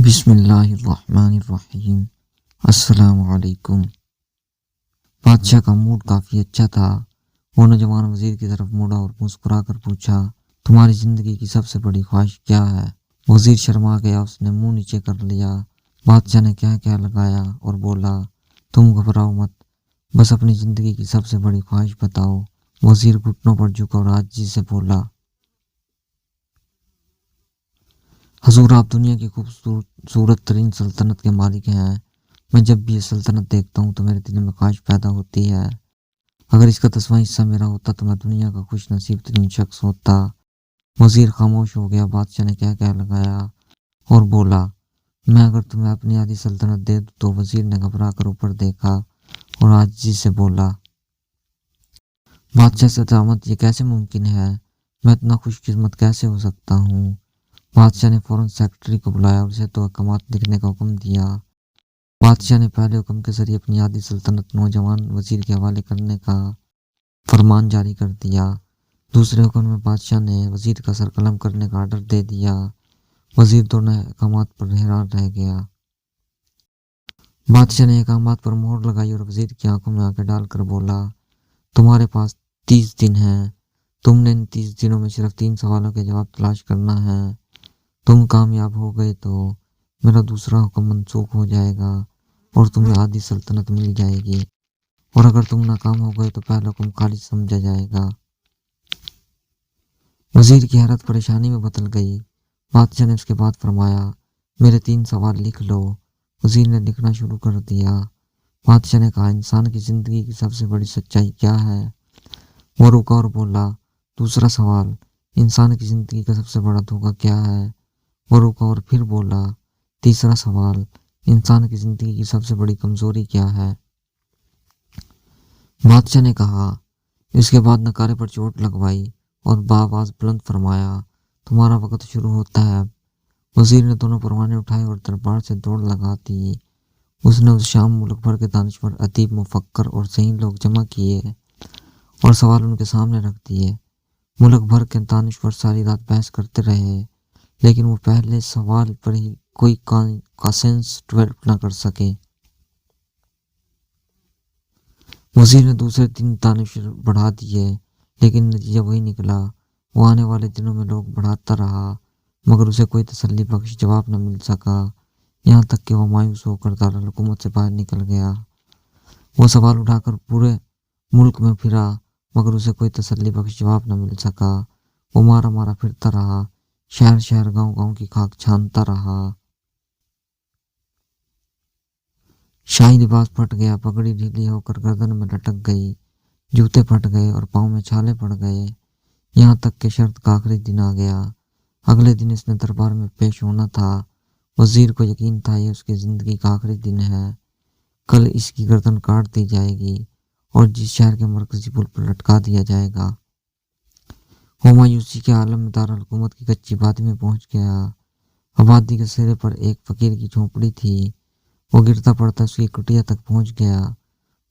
بسم اللہ الرحمن الرحیم۔ السلام علیکم۔ بادشاہ کا موڈ کافی اچھا تھا۔ وہ نوجوان وزیر کی طرف مڑا اور مسکرا کر پوچھا، تمہاری زندگی کی سب سے بڑی خواہش کیا ہے؟ وزیر شرما گیا، اس نے منہ نیچے کر لیا۔ بادشاہ نے کیا لگایا اور بولا، تم گھبراؤ مت، بس اپنی زندگی کی سب سے بڑی خواہش بتاؤ۔ وزیر گھٹنوں پر جھکا اور عاجزی سے بولا، حضور آپ دنیا کی خوبصورت ترین سلطنت کے مالک ہیں۔ میں جب بھی یہ سلطنت دیکھتا ہوں تو میرے دل میں خواہش پیدا ہوتی ہے، اگر اس کا 10واں حصہ میرا ہوتا تو میں دنیا کا خوش نصیب ترین شخص ہوتا۔ وزیر خاموش ہو گیا۔ بادشاہ نے کیا لگایا اور بولا، میں اگر تمہیں اپنی آدھی سلطنت دے دوں تو وزیر نے گھبرا کر اوپر دیکھا اور عاجزی سے بولا، بادشاہ سلامت، یہ کیسے ممکن ہے؟ میں اتنا خوش قسمت کیسے ہو سکتا ہوں؟ بادشاہ نے فوراً سیکرٹری کو بلایا اور اسے تو احکامات لکھنے کا حکم دیا۔ بادشاہ نے پہلے حکم کے ذریعے اپنی آدھی سلطنت نوجوان وزیر کے حوالے کرنے کا فرمان جاری کر دیا۔ دوسرے حکم میں بادشاہ نے وزیر کا سر قلم کرنے کا آرڈر دے دیا۔ وزیر دونوں احکامات پر حیران رہ گیا۔ بادشاہ نے احکامات پر مہر لگائی اور وزیر کی آنکھوں میں آنکھیں ڈال کر بولا، تمہارے پاس 30 دن ہیں۔ تم نے ان 30 دنوں میں صرف 3 سوالوں کے جواب تلاش کرنا ہے۔ تم کامیاب ہو گئے تو میرا دوسرا حکم منسوخ ہو جائے گا اور تمہیں آدھی سلطنت مل جائے گی، اور اگر تم ناکام ہو گئے تو پہلا حکم خالص سمجھا جائے گا۔ وزیر کی حیرت پریشانی میں بدل گئی۔ بادشاہ نے اس کے بعد فرمایا، میرے 3 سوال لکھ لو۔ وزیر نے لکھنا شروع کر دیا۔ بادشاہ نے کہا، انسان کی زندگی کی سب سے بڑی سچائی کیا ہے؟ وہ رکا اور بولا، دوسرا سوال، انسان کی زندگی کا سب سے بڑا دھوکہ کیا ہے؟ وہ رکا اور پھر بولا، تیسرا سوال، انسان کی زندگی کی سب سے بڑی کمزوری کیا ہے؟ بادشاہ نے کہا، اس کے بعد نکارے پر چوٹ لگوائی اور بآواز بلند فرمایا، تمہارا وقت شروع ہوتا ہے۔ وزیر نے دونوں پروانے اٹھائے اور دربار سے دوڑ لگا دی۔ اس نے اس شام ملک بھر کے دانشور، ادیب، مفکر اور ذہین لوگ جمع کیے اور سوال ان کے سامنے رکھ دیے۔ ملک بھر کے دانشور ساری رات بحث کرتے رہے، لیکن وہ پہلے سوال پر ہی کوئی کانسنسس ڈیولپ نہ کر سکے۔ وزیر نے دوسرے 3 دانشور بڑھا دیے، لیکن نتیجہ وہی نکلا۔ وہ آنے والے دنوں میں لوگ بڑھاتا رہا، مگر اسے کوئی تسلی بخش جواب نہ مل سکا، یہاں تک کہ وہ مایوس ہو کر دارالحکومت سے باہر نکل گیا۔ وہ سوال اٹھا کر پورے ملک میں پھرا، مگر اسے کوئی تسلی بخش جواب نہ مل سکا۔ وہ مارا پھرتا رہا، شہر شہر، گاؤں کی خاک چھانتا رہا۔ شاہی لباس پھٹ گیا، پگڑی ڈھیلی ہو کر گردن میں لٹک گئی، جوتے پھٹ گئے اور پاؤں میں چھالے پڑ گئے، یہاں تک کہ شرط کا آخری دن آ گیا۔ اگلے دن اس نے دربار میں پیش ہونا تھا۔ وزیر کو یقین تھا یہ اس کی زندگی کا آخری دن ہے، کل اس کی گردن کاٹ دی جائے گی اور جس شہر کے مرکزی پل پر لٹکا دیا جائے گا۔ وہ مایوسی کے عالم میں دارالحکومت کی کچی آبادی میں پہنچ گیا۔ آبادی کے سرے پر ایک فقیر کی جھونپڑی تھی۔ وہ گرتا پڑتا اس کی کٹیا تک پہنچ گیا۔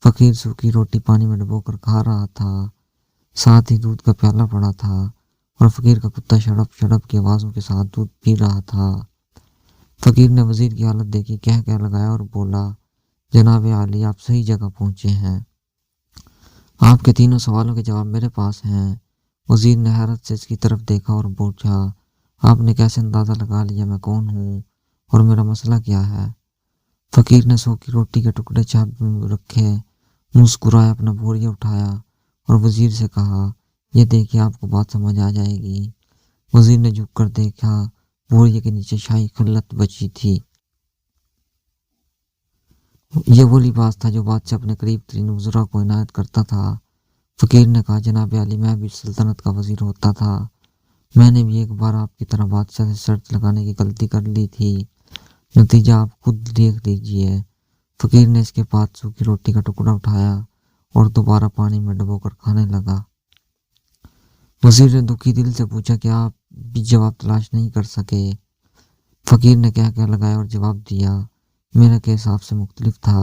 فقیر سوکھی روٹی پانی میں ڈبو کر کھا رہا تھا، ساتھ ہی دودھ کا پیالہ پڑا تھا اور فقیر کا کتا شڑپ شڑپ کی آوازوں کے ساتھ دودھ پی رہا تھا۔ فقیر نے وزیر کی حالت دیکھی، کیا لگایا اور بولا، جناب عالی، آپ صحیح جگہ پہنچے ہیں، آپ کے 3 سوالوں کے جواب میرے پاس ہیں۔ وزیر نے حیرت سے اس کی طرف دیکھا اور پوچھا، آپ نے کیسے اندازہ لگا لیا میں کون ہوں اور میرا مسئلہ کیا ہے؟ فقیر نے سوکھی روٹی کے ٹکڑے چابے میں رکھے، مسکرایا، اپنا بوریا اٹھایا اور وزیر سے کہا، یہ دیکھیے، آپ کو بات سمجھ آ جائے گی۔ وزیر نے جھک کر دیکھا، بوریا کے نیچے شاہی خلت بچی تھی۔ یہ وہ لباس تھا جو بادشاہ اپنے قریب ترین وزراء کو عنایت کرتا تھا۔ فقیر نے کہا، جناب عالی، میں بھی سلطنت کا وزیر ہوتا تھا، میں نے بھی ایک بار آپ کی طرح بادشاہ سے شرط لگانے کی غلطی کر لی تھی، نتیجہ آپ خود دیکھ لیجئے۔ فقیر نے اس کے بعد سوکھی روٹی کا ٹکڑا اٹھایا اور دوبارہ پانی میں ڈبو کر کھانے لگا۔ وزیر نے دکھی دل سے پوچھا، کیا آپ بھی جواب تلاش نہیں کر سکے؟ فقیر نے کیا لگایا اور جواب دیا، میرا کیس آپ سے مختلف تھا،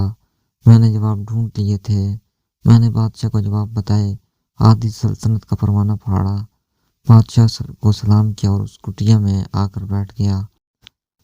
میں نے جواب ڈھونڈ لیے تھے، میں نے بادشاہ کو جواب بتائے، آدھی سلطنت کا پروانہ پھاڑا۔ بادشاہ کو سلام کیا اور اس کٹیا میں آ کر بیٹھ گیا۔